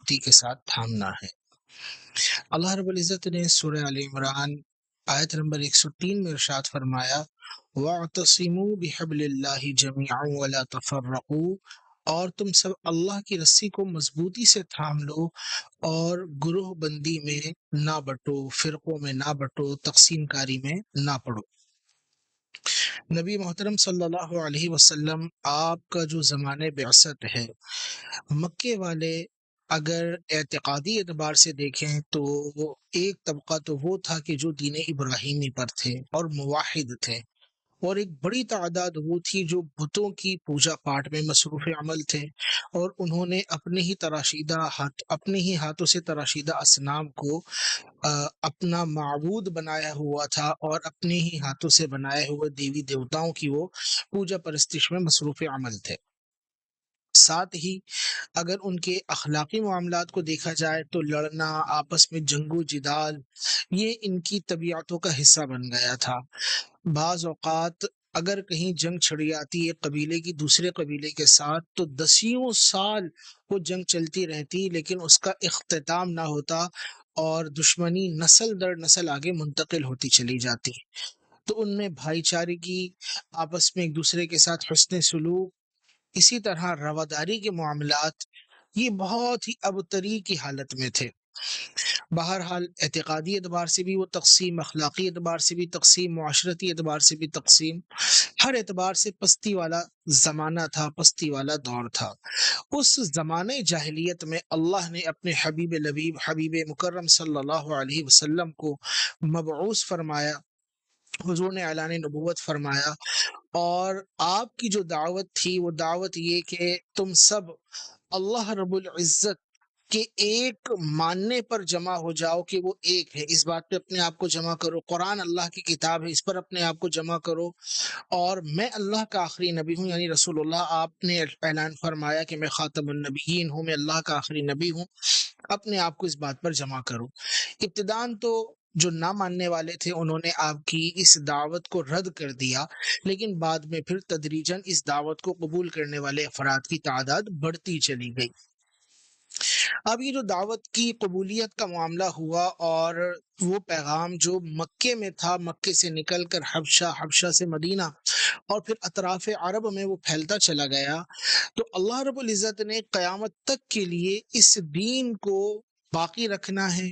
مضبوطی کے ساتھ تھامنا ہے۔ اللہ رب العزت نے سورہ آل عمران آیت نمبر 103 میں ارشاد فرمایا وَاعْتَصِمُوا بِحَبْلِ اللَّهِ جَمِيعًا وَلَا تَفَرَّقُوا، اور تم سب اللہ کی رسی کو مضبوطی سے تھام لو اور گروہ بندی میں نہ بٹو، فرقوں میں نہ بٹو، تقسیم کاری میں نہ پڑو۔ نبی محترم صلی اللہ علیہ وسلم آپ کا جو زمانہ بعثت ہے، مکے والے اگر اعتقادی اعتبار سے دیکھیں تو وہ ایک طبقہ تو وہ تھا کہ جو دین ابراہیمی پر تھے اور موحد تھے، اور ایک بڑی تعداد وہ تھی جو بتوں کی پوجا پاٹ میں مصروف عمل تھے، اور انہوں نے اپنے ہی ہاتھوں سے تراشیدہ اصنام کو اپنا معبود بنایا ہوا تھا، اور اپنے ہی ہاتھوں سے بنائے ہوئے دیوی دیوتاؤں کی وہ پوجا پرستش میں مصروف عمل تھے۔ ساتھ ہی اگر ان کے اخلاقی معاملات کو دیکھا جائے تو لڑنا، آپس میں جنگ و جدال، یہ ان کی طبیعتوں کا حصہ بن گیا تھا۔ بعض اوقات اگر کہیں جنگ چھڑی آتی ایک قبیلے کی دوسرے قبیلے کے ساتھ تو دسیوں سال وہ جنگ چلتی رہتی، لیکن اس کا اختتام نہ ہوتا اور دشمنی نسل در نسل آگے منتقل ہوتی چلی جاتی۔ تو ان میں بھائی چارگی، آپس میں ایک دوسرے کے ساتھ حسن سلوک، اسی طرح رواداری کے معاملات، یہ بہت ہی ابتری کی حالت میں تھے۔ بہرحال اعتقادی اعتبار سے بھی وہ تقسیم، اخلاقی اعتبار سے بھی تقسیم، معاشرتی اعتبار سے بھی تقسیم، ہر اعتبار سے پستی والا زمانہ تھا، پستی والا دور تھا۔ اس زمانے جاہلیت میں اللہ نے اپنے حبیب لبیب، حبیب مکرم صلی اللہ علیہ وسلم کو مبعوث فرمایا، حضور نے اعلان نبوت فرمایا، اور آپ کی جو دعوت تھی وہ دعوت یہ کہ تم سب اللہ رب العزت کے ایک ماننے پر جمع ہو جاؤ کہ وہ ایک ہے، اس بات پہ اپنے آپ کو جمع کرو، قرآن اللہ کی کتاب ہے، اس پر اپنے آپ کو جمع کرو، اور میں اللہ کا آخری نبی ہوں، یعنی رسول اللہ، آپ نے اعلان فرمایا کہ میں خاتم النبیین ہوں، میں اللہ کا آخری نبی ہوں، اپنے آپ کو اس بات پر جمع کرو۔ ابتداً تو جو نہ ماننے والے تھے انہوں نے آپ کی اس دعوت کو رد کر دیا، لیکن بعد میں پھر تدریجاً اس دعوت کو قبول کرنے والے افراد کی تعداد بڑھتی چلی گئی۔ اب یہ جو دعوت کی قبولیت کا معاملہ ہوا اور وہ پیغام جو مکے میں تھا، مکے سے نکل کر حبشہ، حبشہ سے مدینہ، اور پھر اطراف عرب میں وہ پھیلتا چلا گیا، تو اللہ رب العزت نے قیامت تک کے لیے اس دین کو باقی رکھنا ہے،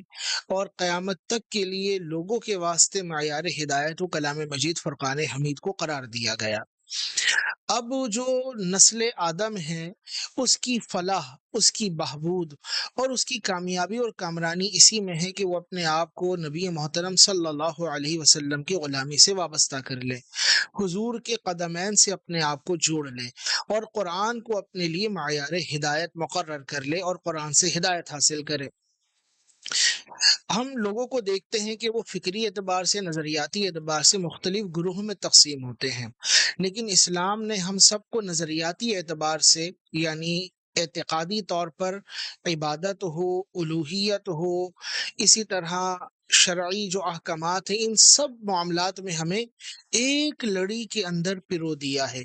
اور قیامت تک کے لیے لوگوں کے واسطے معیار ہدایت و کلام مجید فرقان حمید کو قرار دیا گیا۔ اب جو نسل آدم ہے اس کی فلاح، اس کی بہبود اور اس کی کامیابی اور کامرانی اسی میں ہے کہ وہ اپنے آپ کو نبی محترم صلی اللہ علیہ وسلم کی غلامی سے وابستہ کر لے، حضور کے قدمین سے اپنے آپ کو جوڑ لے، اور قرآن کو اپنے لیے معیار ہدایت مقرر کر لے اور قرآن سے ہدایت حاصل کرے۔ ہم لوگوں کو دیکھتے ہیں کہ وہ فکری اعتبار سے، نظریاتی اعتبار سے مختلف گروہوں میں تقسیم ہوتے ہیں، لیکن اسلام نے ہم سب کو نظریاتی اعتبار سے، یعنی اعتقادی طور پر عبادت ہو، الوہیت ہو، اسی طرح شرعی جو احکامات ہیں، ان سب معاملات میں ہمیں ایک لڑی کے اندر پرو دیا ہے۔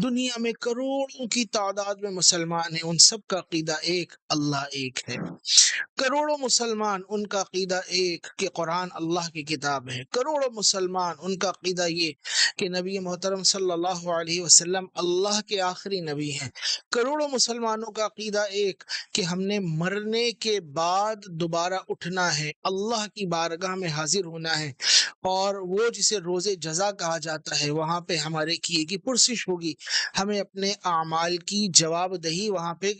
دنیا میں کروڑوں کی تعداد میں مسلمان ہیں، ان سب کا عقیدہ ایک، اللہ ایک ہے۔ کروڑوں مسلمان، ان کا عقیدہ ایک کہ قرآن اللہ کی کتاب ہے۔ کروڑوں مسلمان، ان کا عقیدہ یہ کہ نبی محترم صلی اللہ علیہ وسلم اللہ کے آخری نبی ہیں۔ کروڑوں مسلمانوں کا عقیدہ ایک کہ ہم نے مرنے کے بعد دوبارہ اٹھنا ہے، اللہ کی بارگاہ میں حاضر ہونا ہے، اور وہ جسے روز جزا کہا جاتا ہے، وہاں پہ ہمارے کیے کی پرسش ہوگی، ہمیں اپنے اعمال کی جواب دہی وہاں پہ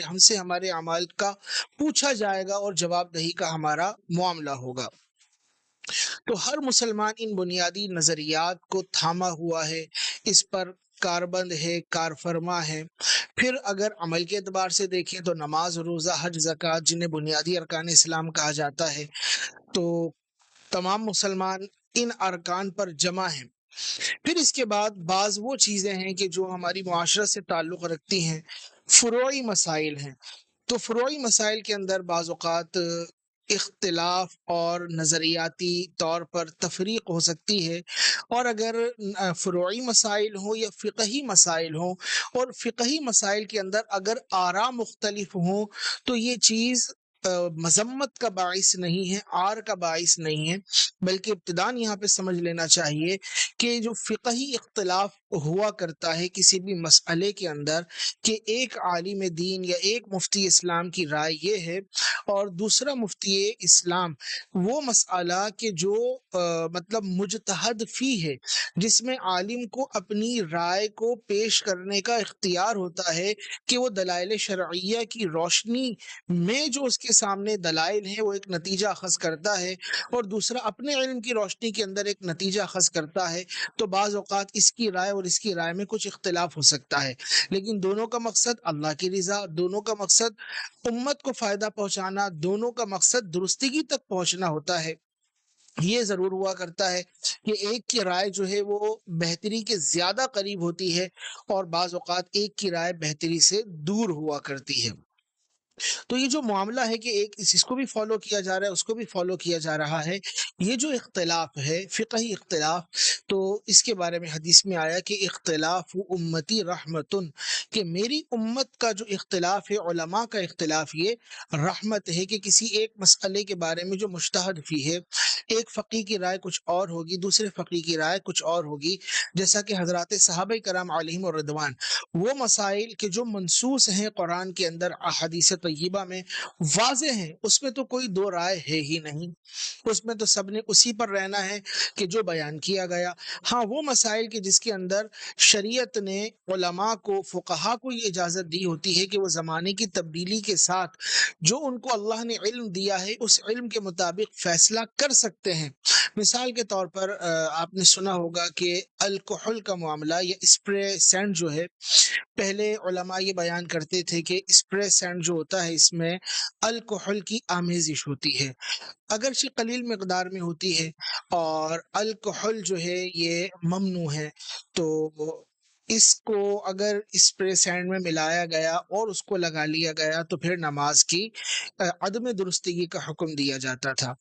ہم سے ہمارے اعمال کا پوچھا جائے گا، اور جواب دہی کا ہمارا معاملہ ہوگا۔ تو ہر مسلمان ان بنیادی نظریات کو تھاما ہوا ہے، اس پر کاربند ہے، کار فرما ہے۔ پھر اگر عمل کے اعتبار سے دیکھیں تو نماز، روزہ، حج، زکوٰۃ، جنہیں بنیادی ارکان اسلام کہا جاتا ہے، تو تمام مسلمان ان ارکان پر جمع ہیں۔ پھر اس کے بعد بعض وہ چیزیں ہیں کہ جو ہماری معاشرت سے تعلق رکھتی ہیں، فروعی مسائل ہیں۔ تو فروعی مسائل کے اندر بعض اوقات اختلاف اور نظریاتی طور پر تفریق ہو سکتی ہے، اور اگر فروعی مسائل ہوں یا فقہی مسائل ہوں، اور فقہی مسائل کے اندر اگر آراء مختلف ہوں، تو یہ چیز مذمت کا باعث نہیں ہے، عار کا باعث نہیں ہے، بلکہ ابتداً یہاں پہ سمجھ لینا چاہیے کہ جو فقہی اختلاف ہوا کرتا ہے کسی بھی مسئلے کے اندر، کہ ایک عالم دین یا ایک مفتی اسلام کی رائے یہ ہے اور دوسرا مفتی اسلام وہ مسئلہ کہ جو مطلب مجتہد فی ہے، جس میں عالم کو اپنی رائے کو پیش کرنے کا اختیار ہوتا ہے کہ وہ دلائل شرعیہ کی روشنی میں جو اس کے سامنے دلائل ہیں وہ ایک نتیجہ اخذ کرتا ہے، اور دوسرا اپنے علم کی روشنی کے اندر ایک نتیجہ اخذ کرتا ہے، تو بعض اوقات اس کی رائے اور اس کی رائے میں کچھ اختلاف ہو سکتا ہے، لیکن دونوں کا مقصد اللہ کی رضا، دونوں کا مقصد امت کو فائدہ پہنچانا، دونوں کا مقصد درستگی تک پہنچنا ہوتا ہے۔ یہ ضرور ہوا کرتا ہے کہ ایک کی رائے جو ہے وہ بہتری کے زیادہ قریب ہوتی ہے، اور بعض اوقات ایک کی رائے بہتری سے دور ہوا کرتی ہے۔ تو یہ جو معاملہ ہے کہ ایک اس کو بھی فالو کیا جا رہا ہے، اس کو بھی فالو کیا جا رہا ہے، یہ جو اختلاف ہے فقہی اختلاف، تو اس کے بارے میں حدیث میں آیا کہ اختلاف امتی رحمتن، کہ میری امت کا جو اختلاف ہے، علماء کا اختلاف، یہ رحمت ہے، کہ کسی ایک مسئلے کے بارے میں جو مجتہد فی ہے، ایک فقی کی رائے کچھ اور ہوگی، دوسرے فقی کی رائے کچھ اور ہوگی، جیسا کہ حضرات صحابہ کرام علیہم الرضوان وہ مسائل کے جو منصوص ہیں قرآن کے اندر، احادیث طیبہ میں واضح ہیں، اس میں تو کوئی دو رائے ہے ہی نہیں، اس میں تو سب نے اسی پر رہنا ہے کہ جو بیان کیا گیا۔ ہاں، وہ مسائل کے جس کے اندر شریعت نے علماء کو، فقہا کو یہ اجازت دی ہوتی ہے کہ وہ زمانے کی تبدیلی کے ساتھ جو ان کو اللہ نے علم دیا ہے اس علم کے مطابق فیصلہ کر سکتے ہیں۔ مثال کے طور پر آپ نے سنا ہوگا کہ الکحل کا معاملہ یا اسپرے سینڈ جو ہے، پہلے علماء یہ بیان کرتے تھے کہ اسپرے سینڈ جو ہوتا ہے اس میں الکحل کی آمیزش ہوتی ہے، اگرچہ قلیل مقدار میں ہوتی ہے، اور الکحل جو ہے یہ ممنوع ہے، تو اس کو اگر اسپرے سینڈ میں ملایا گیا اور اس کو لگا لیا گیا تو پھر نماز کی عدم درستگی کا حکم دیا جاتا تھا۔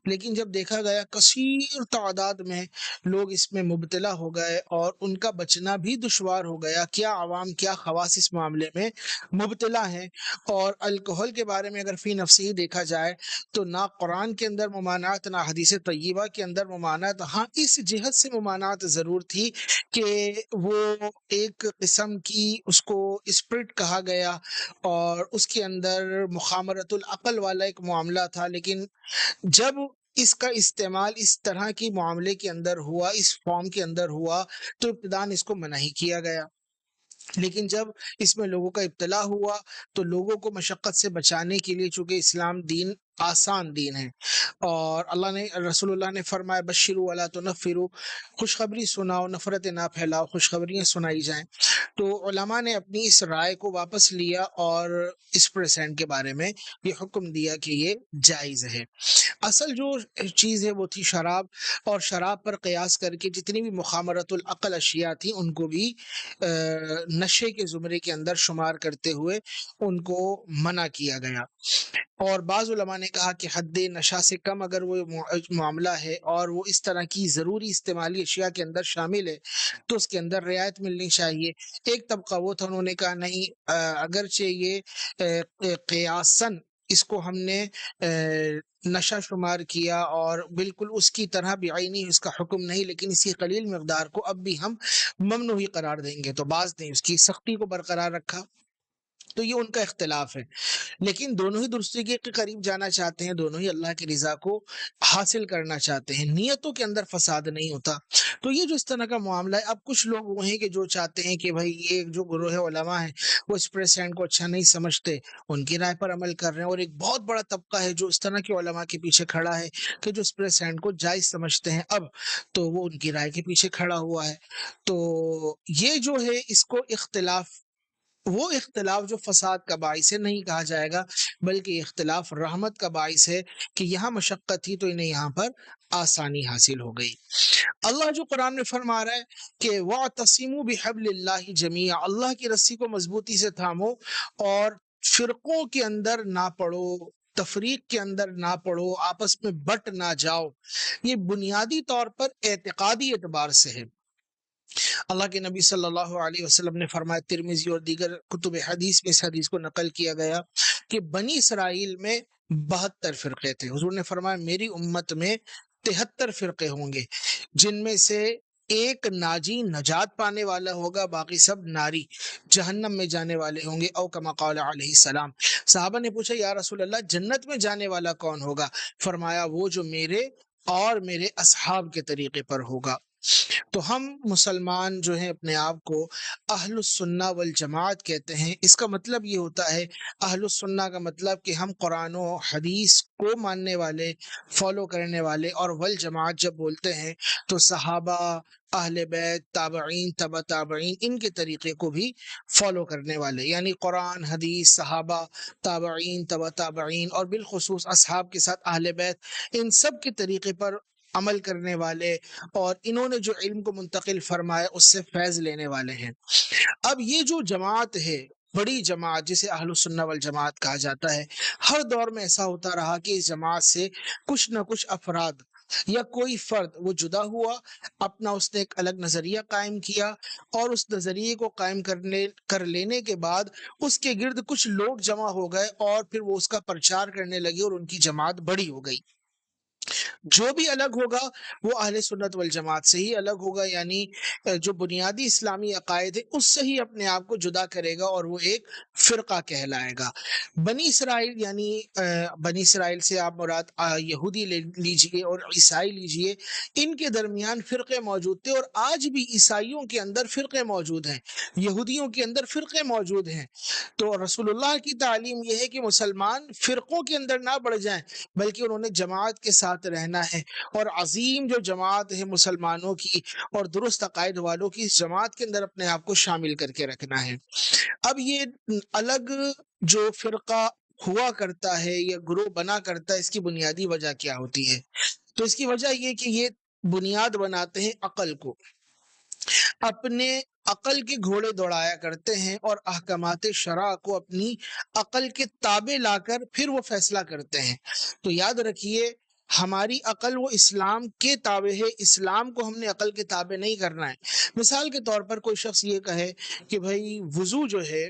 لیکن جب دیکھا گیا کثیر تعداد میں لوگ اس میں مبتلا ہو گئے اور ان کا بچنا بھی دشوار ہو گیا، کیا عوام، کیا خواص اس معاملے میں مبتلا ہیں، اور الکحل کے بارے میں اگر فی نفسی ہی دیکھا جائے تو نہ قرآن کے اندر ممانعت، نہ حدیث طیبہ کے اندر ممانعت، ہاں اس جہت سے ممانعت ضرور تھی کہ وہ ایک قسم کی اس کو اسپرٹ کہا گیا اور اس کے اندر مخامرت العقل والا ایک معاملہ تھا، لیکن جب اس کا استعمال اس طرح کی معاملے کے اندر ہوا، اس فارم کے اندر ہوا، تو ابتداً اس کو منع ہی کیا گیا، لیکن جب اس میں لوگوں کا ابتلا ہوا تو لوگوں کو مشقت سے بچانے کے لیے، چونکہ اسلام دین آسان دین ہے، اور اللہ نے، رسول اللہ نے فرمایا بشروا ولا تنفروا، خوشخبری سناؤ، نفرت نہ پھیلاؤ، خوشخبریاں سنائی جائیں، تو علماء نے اپنی اس رائے کو واپس لیا اور اس پرسینٹ کے بارے میں یہ حکم دیا کہ یہ جائز ہے۔ اصل جو چیز ہے وہ تھی شراب، اور شراب پر قیاس کر کے جتنی بھی مخامرت العقل اشیاء تھی ان کو بھی نشے کے زمرے کے اندر شمار کرتے ہوئے ان کو منع کیا گیا، اور بعض علماء نے کہا کہ حد نشہ سے کم اگر وہ معاملہ ہے اور وہ اس طرح کی ضروری استعمالی اشیاء کے اندر شامل ہے تو اس کے اندر رعایت ملنی چاہیے۔ ایک طبقہ وہ تھا، انہوں نے کہا نہیں، اگرچہ یہ قیاساً اس کو ہم نے نشہ شمار کیا اور بالکل اس کی طرح بعینی اس کا حکم نہیں، لیکن اس کی قلیل مقدار کو اب بھی ہم ممنوع ہی قرار دیں گے، تو بعض نے اس کی سختی کو برقرار رکھا، تو یہ ان کا اختلاف ہے، لیکن دونوں ہی درستگی کے قریب جانا چاہتے ہیں، دونوں ہی اللہ کی رضا کو حاصل کرنا چاہتے ہیں، نیتوں کے اندر فساد نہیں ہوتا۔ تو یہ جو اس طرح کا معاملہ ہے، اب کچھ لوگ وہ ہیں کہ جو چاہتے ہیں کہ بھائی یہ جو گروہ علماء ہیں وہ اس پریسینٹ کو اچھا نہیں سمجھتے، ان کی رائے پر عمل کر رہے ہیں، اور ایک بہت بڑا طبقہ ہے جو اس طرح کے علماء کے پیچھے کھڑا ہے کہ جو اس پریسینٹ کو جائز سمجھتے ہیں، اب تو وہ ان کی رائے کے پیچھے کھڑا ہوا ہے۔ تو یہ جو ہے اس کو اختلاف، وہ اختلاف جو فساد کا باعث ہے نہیں کہا جائے گا، بلکہ اختلاف رحمت کا باعث ہے کہ یہاں مشقت تھی تو انہیں یہاں پر آسانی حاصل ہو گئی۔ اللہ جو قرآن میں فرما رہا ہے کہ وَاعْتَصِمُوا بِحَبْلِ اللَّهِ جَمِيعًا، اللہ کی رسی کو مضبوطی سے تھامو اور فرقوں کے اندر نہ پڑو، تفریق کے اندر نہ پڑو، آپس میں بٹ نہ جاؤ، یہ بنیادی طور پر اعتقادی اعتبار سے ہے۔ اللہ کے نبی صلی اللہ علیہ وسلم نے فرمایا، ترمذی اور دیگر کتب حدیث میں اس حدیث کو نقل کیا گیا کہ بنی اسرائیل میں 72 فرقے تھے۔ حضور نے فرمایا میری امت میں 73 فرقے ہوں گے، جن میں سے ایک ناجی نجات پانے والا ہوگا، باقی سب ناری جہنم میں جانے والے ہوں گے، او کما قال علیہ السلام۔ صحابہ نے پوچھا یا رسول اللہ جنت میں جانے والا کون ہوگا؟ فرمایا وہ جو میرے اور میرے اصحاب کے طریقے پر ہوگا۔ تو ہم مسلمان جو ہیں اپنے آپ کو اہل السنہ والجماعت کہتے ہیں۔ اس کا مطلب یہ ہوتا ہے، اہل السنہ کا مطلب کہ ہم قرآن و حدیث کو ماننے والے، فالو کرنے والے، اور والجماعت جب بولتے ہیں تو صحابہ، اہل بیت، تابعین، تبع تابعین، ان کے طریقے کو بھی فالو کرنے والے، یعنی قرآن، حدیث، صحابہ، تابعین، تبع تابعین، اور بالخصوص اصحاب کے ساتھ اہل بیت، ان سب کے طریقے پر عمل کرنے والے، اور انہوں نے جو علم کو منتقل فرمایا اس سے فیض لینے والے ہیں۔ اب یہ جو جماعت ہے، بڑی جماعت جسے اہل السنہ والجماعت کہا جاتا ہے، ہر دور میں ایسا ہوتا رہا کہ اس جماعت سے کچھ نہ کچھ افراد یا کوئی فرد وہ جدا ہوا، اپنا اس نے ایک الگ نظریہ قائم کیا، اور اس نظریے کو قائم کر لینے کے بعد اس کے گرد کچھ لوگ جمع ہو گئے، اور پھر وہ اس کا پرچار کرنے لگے، اور ان کی جماعت بڑی ہو گئی۔ جو بھی الگ ہوگا وہ اہل سنت والجماعت سے ہی الگ ہوگا، یعنی جو بنیادی اسلامی عقائد ہے اس سے ہی اپنے آپ کو جدا کرے گا، اور وہ ایک فرقہ کہلائے گا۔ بنی اسرائیل، یعنی بنی اسرائیل سے آپ مراد یہودی لیجئے اور عیسائی لیجئے، ان کے درمیان فرقے موجود تھے، اور آج بھی عیسائیوں کے اندر فرقے موجود ہیں، یہودیوں کے اندر فرقے موجود ہیں۔ تو رسول اللہ کی تعلیم یہ ہے کہ مسلمان فرقوں کے اندر نہ بڑھ جائیں، بلکہ انہوں نے جماعت کے ساتھ رہنا ہے، اور عظیم جو جماعت ہے مسلمانوں کی اور درست عقائد والوں کی، اس جماعت کے اندر اپنے آپ کو شامل کر کے رکھنا ہے۔ اب یہ الگ جو فرقہ ہوا کرتا ہے یا گروہ بنا کرتا ہے، اس کی بنیادی وجہ کیا ہوتی ہے؟ تو اس کی وجہ یہ کہ یہ بنیاد بناتے ہیں عقل کو، اپنے عقل کے گھوڑے دوڑایا کرتے ہیں، اور احکامات شرع کو اپنی عقل کے تابع لا کر پھر وہ فیصلہ کرتے ہیں۔ تو یاد رکھیے، ہماری عقل وہ اسلام کے تابع ہے، اسلام کو ہم نے عقل کے تابع نہیں کرنا ہے۔ مثال کے طور پر کوئی شخص یہ کہے کہ بھائی وضو جو ہے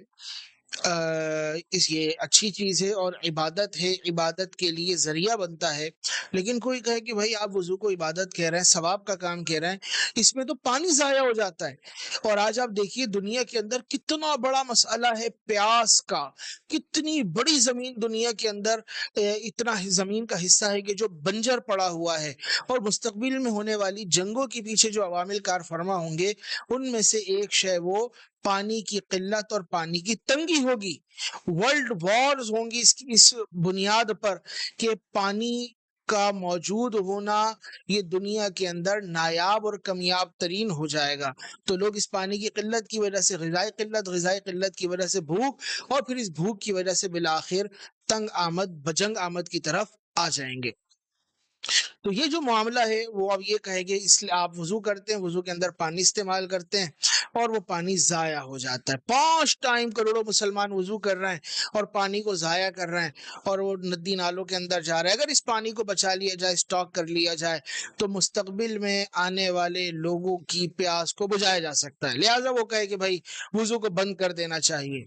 یہ اچھی چیز ہے اور عبادت ہے، عبادت کے لیے ذریعہ بنتا ہے، لیکن کوئی کہے کہ بھائی آپ وضو کو عبادت کہہ رہے ہیں، ثواب کا کام کہہ رہے ہیں، اس میں تو پانی ضائع ہو جاتا ہے۔ اور آج آپ دیکھیے دنیا کے اندر کتنا بڑا مسئلہ ہے پیاس کا، کتنی بڑی زمین دنیا کے اندر، اتنا زمین کا حصہ ہے کہ جو بنجر پڑا ہوا ہے، اور مستقبل میں ہونے والی جنگوں کے پیچھے جو عوامل کار فرما ہوں گے، ان میں سے ایک شے وہ پانی کی قلت اور پانی کی تنگی ہوگی۔ ورلڈ وارز ہوں گی اس بنیاد پر کہ پانی کا موجود ہونا یہ دنیا کے اندر نایاب اور کمیاب ترین ہو جائے گا۔ تو لوگ اس پانی کی قلت کی وجہ سے غذائی قلت کی وجہ سے بھوک، اور پھر اس بھوک کی وجہ سے بالآخر تنگ آمد، بجنگ آمد کی طرف آ جائیں گے۔ تو یہ جو معاملہ ہے وہ اب یہ کہے گے، اس لیے آپ وضو کرتے ہیں، وضو کے اندر پانی استعمال کرتے ہیں، اور وہ پانی ضائع ہو جاتا ہے۔ 5 ٹائم کروڑوں مسلمان وضو کر رہے ہیں اور پانی کو ضائع کر رہے ہیں، اور وہ ندی نالوں کے اندر جا رہے ہیں۔ اگر اس پانی کو بچا لیا جائے، اسٹاک کر لیا جائے، تو مستقبل میں آنے والے لوگوں کی پیاس کو بجھایا جا سکتا ہے۔ لہٰذا وہ کہے کہ بھائی وضو کو بند کر دینا چاہیے۔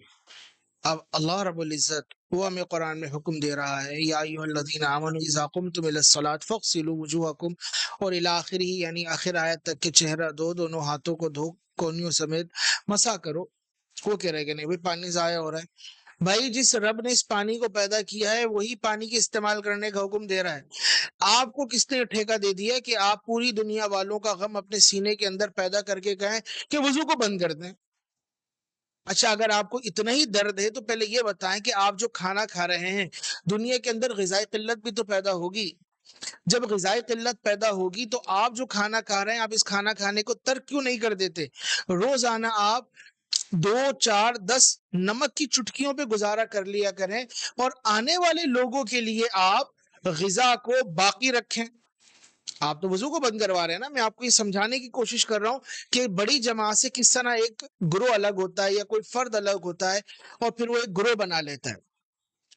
اب اللہ رب العزت وہ ہمیں قرآن میں حکم دے رہا ہے، یا ایھا الذین آمنوا اذا قمتم الی الصلاۃ فاغسلوا وجوہکم، اور الی آخرہ، یعنی آخر آیت تک کہ چہرہ دو، دونوں ہاتھوں کو دھو، کونیوں سمیت مسح کرو۔ وہ کہہ رہے کہ نہیں بھائی پانی ضائع ہو رہا ہے۔ بھائی جس رب نے اس پانی کو پیدا کیا ہے وہی پانی کے استعمال کرنے کا حکم دے رہا ہے۔ آپ کو کس نے ٹھیکہ دے دیا کہ آپ پوری دنیا والوں کا غم اپنے سینے کے اندر پیدا کر کے کہیں کہ وضو کو بند کر دیں؟ اچھا اگر آپ کو اتنا ہی درد ہے تو پہلے یہ بتائیں کہ آپ جو کھانا کھا رہے ہیں، دنیا کے اندر غذائی قلت بھی تو پیدا ہوگی۔ جب غذائی قلت پیدا ہوگی تو آپ جو کھانا کھا رہے ہیں، آپ اس کھانا کھانے کو ترک کیوں نہیں کر دیتے؟ روزانہ آپ 2، 4، 10 نمک کی چٹکیوں پہ گزارا کر لیا کریں، اور آنے والے لوگوں کے لیے آپ غذا کو باقی رکھیں۔ آپ تو وضو کو بند کروا رہے ہیں نا، میں آپ کو یہ سمجھانے کی کوشش کر رہا ہوں کہ بڑی جماعت سے کس طرح ایک گروہ الگ ہوتا ہے، یا کوئی فرد الگ ہوتا ہے اور پھر وہ ایک گروہ بنا لیتا ہے۔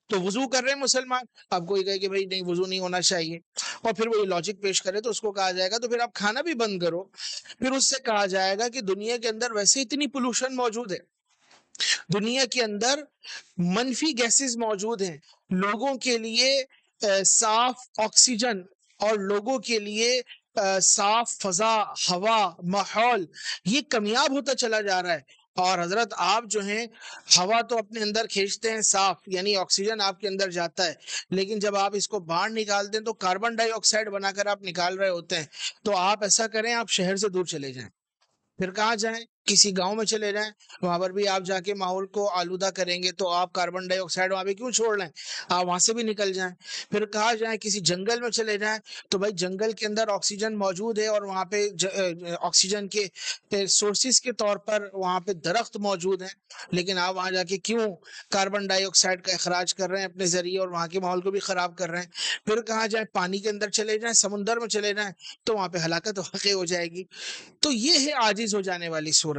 تو وضو کر رہے ہیں مسلمان، اب کوئی کہے کہ بھائی نہیں وضو نہیں ہونا چاہیے، اور پھر وہ لاجک پیش کرے تو اس کو کہا جائے گا تو پھر آپ کھانا بھی بند کرو۔ پھر اس سے کہا جائے گا کہ دنیا کے اندر ویسے اتنی پولوشن موجود ہے، دنیا کے اندر منفی گیسز موجود ہیں، لوگوں کے لیے صاف آکسیجن اور لوگوں کے لیے صاف فضا، ہوا، ماحول یہ کمیاب ہوتا چلا جا رہا ہے۔ اور حضرت آپ جو ہیں ہوا تو اپنے اندر کھینچتے ہیں صاف، یعنی آکسیجن آپ کے اندر جاتا ہے، لیکن جب آپ اس کو باہر نکالتے ہیں تو کاربن ڈائی آکسائڈ بنا کر آپ نکال رہے ہوتے ہیں۔ تو آپ ایسا کریں، آپ شہر سے دور چلے جائیں، پھر کہاں جائیں؟ کسی گاؤں میں چلے جائیں، وہاں پر بھی آپ جا کے ماحول کو آلودہ کریں گے تو آپ کاربن ڈائی آکسائڈ وہاں پہ کیوں چھوڑ رہے ہیں؟ آپ وہاں سے بھی نکل جائیں۔ پھر کہاں جائیں؟ کسی جنگل میں چلے جائیں، تو بھائی جنگل کے اندر آکسیجن موجود ہے اور وہاں پہ آکسیجن کے سورسز کے طور پر وہاں پہ درخت موجود ہیں، لیکن آپ وہاں جا کے کیوں کاربن ڈائی آکسائڈ کا اخراج کر رہے ہیں اپنے ذریعے اور وہاں کے ماحول کو بھی خراب کر رہے ہیں؟ پھر کہاں جائیں؟ پانی کے اندر چلے جائیں، سمندر میں چلے جائیں، تو وہاں پہ ہلاکت واقع ہو جائے گی۔ تو یہ ہے عاجز ہو جانے والی صورت۔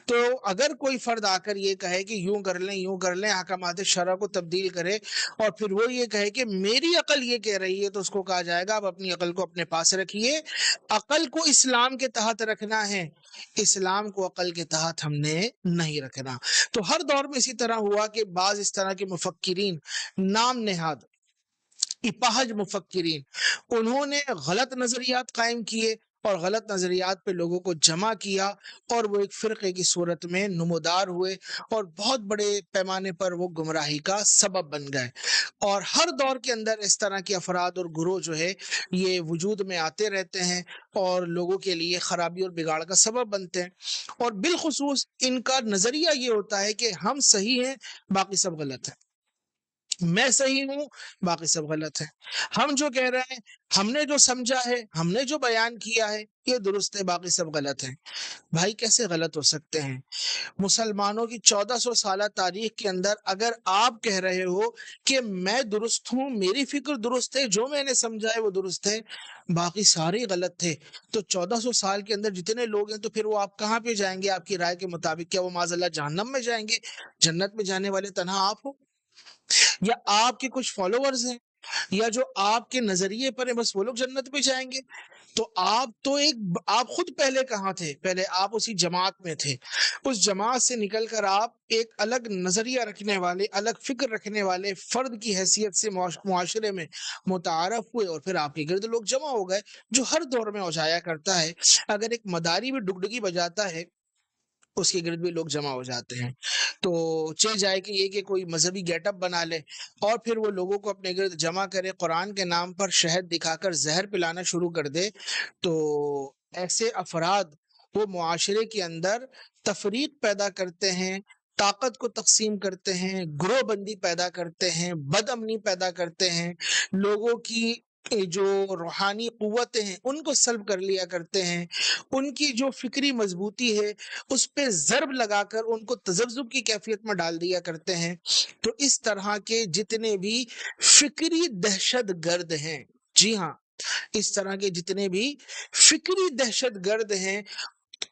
تو اگر کوئی فرد آ کر یہ کہے کہ یوں کر لیں یوں کر لیں، احکامات شرع کو تبدیل کرے، اور پھر وہ یہ کہے کہ میری عقل یہ کہہ رہی ہے، تو اس کو کہا جائے گا آپ اپنی عقل کو اپنے پاس رکھیے، عقل کو اسلام کے تحت رکھنا ہے، اسلام کو عقل کے تحت ہم نے نہیں رکھنا۔ تو ہر دور میں اسی طرح ہوا کہ بعض اس طرح کے مفکرین، نام نہاد اپاہج مفکرین، انہوں نے غلط نظریات قائم کیے اور غلط نظریات پہ لوگوں کو جمع کیا، اور وہ ایک فرقے کی صورت میں نمودار ہوئے اور بہت بڑے پیمانے پر وہ گمراہی کا سبب بن گئے۔ اور ہر دور کے اندر اس طرح کے افراد اور گروہ جو ہے یہ وجود میں آتے رہتے ہیں اور لوگوں کے لیے خرابی اور بگاڑ کا سبب بنتے ہیں، اور بالخصوص ان کا نظریہ یہ ہوتا ہے کہ ہم صحیح ہیں باقی سب غلط ہیں، میں صحیح ہوں باقی سب غلط ہیں، ہم جو کہہ رہے ہیں، ہم نے جو سمجھا ہے، ہم نے جو بیان کیا ہے یہ درست ہے باقی سب غلط ہیں۔ بھائی کیسے غلط ہو سکتے ہیں؟ مسلمانوں کی 1400 سالہ تاریخ کے اندر اگر آپ کہہ رہے ہو کہ میں درست ہوں، میری فکر درست ہے، جو میں نے سمجھا ہے وہ درست ہے، باقی سارے غلط تھے، تو 1400 سال کے اندر جتنے لوگ ہیں تو پھر وہ آپ کہاں پہ جائیں گے؟ آپ کی رائے کے مطابق کیا وہ معاذ اللہ جہنم میں جائیں گے؟ جنت میں جانے والے تنہا آپ ہو، یا آپ کے کچھ فالوورز ہیں، یا جو آپ کے نظریے پر ہیں بس وہ لوگ جنت میں جائیں گے؟ تو آپ خود پہلے کہاں تھے؟ پہلے آپ اسی جماعت میں تھے، اس جماعت سے نکل کر آپ ایک الگ نظریہ رکھنے والے، الگ فکر رکھنے والے فرد کی حیثیت سے معاشرے میں متعارف ہوئے، اور پھر آپ کے گرد لوگ جمع ہو گئے، جو ہر دور میں ہو جایا کرتا ہے۔ اگر ایک مداری بھی ڈگڈگی بجاتا ہے اس کے گرد بھی لوگ جمع ہو جاتے ہیں۔ تو چل جائے کہ یہ کہ کوئی مذہبی گیٹ اپ بنا لے اور پھر وہ لوگوں کو اپنے گرد جمع کرے، قرآن کے نام پر شہد دکھا کر زہر پلانا شروع کر دے، تو ایسے افراد وہ معاشرے کے اندر تفریق پیدا کرتے ہیں، طاقت کو تقسیم کرتے ہیں، گروہ بندی پیدا کرتے ہیں، بد امنی پیدا کرتے ہیں، لوگوں کی جو روحانی قوتیں ہیں ان کو سلب کر لیا کرتے ہیں، ان کی جو فکری مضبوطی ہے اس پہ ضرب لگا کر ان کو تذبذب کی کیفیت میں ڈال دیا کرتے ہیں۔ تو اس طرح کے جتنے بھی فکری دہشت گرد ہیں، جی ہاں، اس طرح کے جتنے بھی فکری دہشت گرد ہیں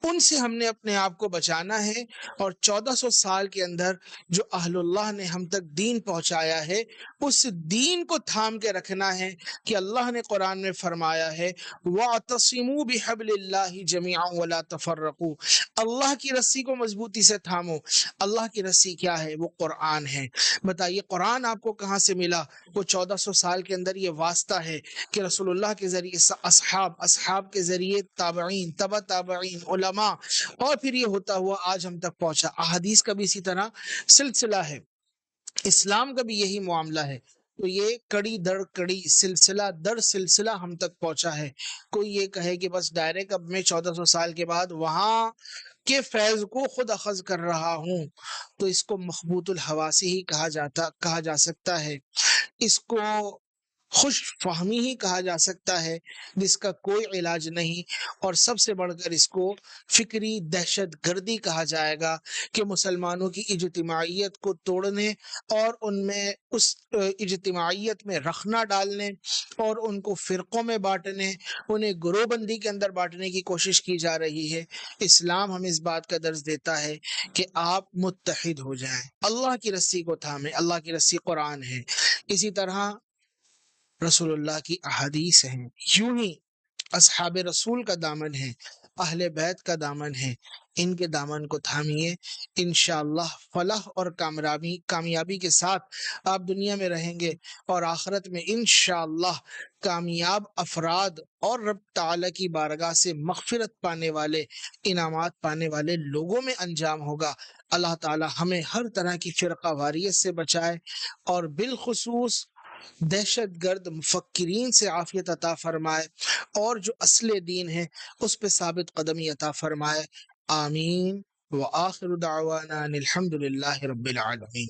ان سے ہم نے اپنے آپ کو بچانا ہے، اور 1400 سال کے اندر جو اہل اللہ نے ہم تک دین پہنچایا ہے اس دین کو تھام کے رکھنا ہے کہ اللہ نے قرآن میں فرمایا ہے وَاعْتَصِمُوا بِحَبْلِ اللَّهِ جَمِيعًا وَلَا تَفَرَّقُوا، اللہ کی رسی کو مضبوطی سے تھامو۔ اللہ کی رسی کیا ہے؟ وہ قرآن ہے۔ بتائیے قرآن آپ کو کہاں سے ملا؟ وہ 1400 سال کے اندر یہ واسطہ ہے کہ رسول اللہ کے ذریعے اصحاب کے ذریعے تابعین، تبع تابعین، علماء، اور پھر یہ ہوتا ہوا آج ہم تک پہنچا۔ احادیث کا بھی اسی طرح سلسلہ ہے، اسلام کا بھی یہی معاملہ ہے۔ تو یہ کڑی در کڑی، سلسلہ در سلسلہ ہم تک پہنچا ہے۔ کوئی یہ کہے کہ بس ڈائریکٹ اب میں 1400 سال کے بعد وہاں کے فیض کو خود اخذ کر رہا ہوں، تو اس کو مخبوط الحواسی ہی کہا جا سکتا ہے۔ اس کو خوش فہمی ہی کہا جا سکتا ہے، جس کا کوئی علاج نہیں، اور سب سے بڑھ کر اس کو فکری دہشت گردی کہا جائے گا، کہ مسلمانوں کی اجتماعیت کو توڑنے اور ان میں اس اجتماعیت میں رخنا ڈالنے اور ان کو فرقوں میں بانٹنے، انہیں گروہ بندی کے اندر بانٹنے کی کوشش کی جا رہی ہے۔ اسلام ہمیں اس بات کا درس دیتا ہے کہ آپ متحد ہو جائیں، اللہ کی رسی کو تھامیں، اللہ کی رسی قرآن ہے، اسی طرح رسول اللہ کی احادیث ہیں، یوں ہی اصحاب رسول کا دامن ہے، اہل بیت کا دامن ہے، ان کے دامن کو تھامیے، انشاءاللہ فلاح اور کامیابی کے ساتھ آپ دنیا میں رہیں گے، اور آخرت میں انشاءاللہ کامیاب افراد اور رب تعالی کی بارگاہ سے مغفرت پانے والے، انعامات پانے والے لوگوں میں انجام ہوگا۔ اللہ تعالی ہمیں ہر طرح کی فرقہ واریت سے بچائے، اور بالخصوص دہشت گرد مفکرین سے عافیت عطا فرمائے، اور جو اصل دین ہے اس پہ ثابت قدمی عطا فرمائے۔ آمین۔ وآخر دعوانا ان الحمد للہ رب العالمین۔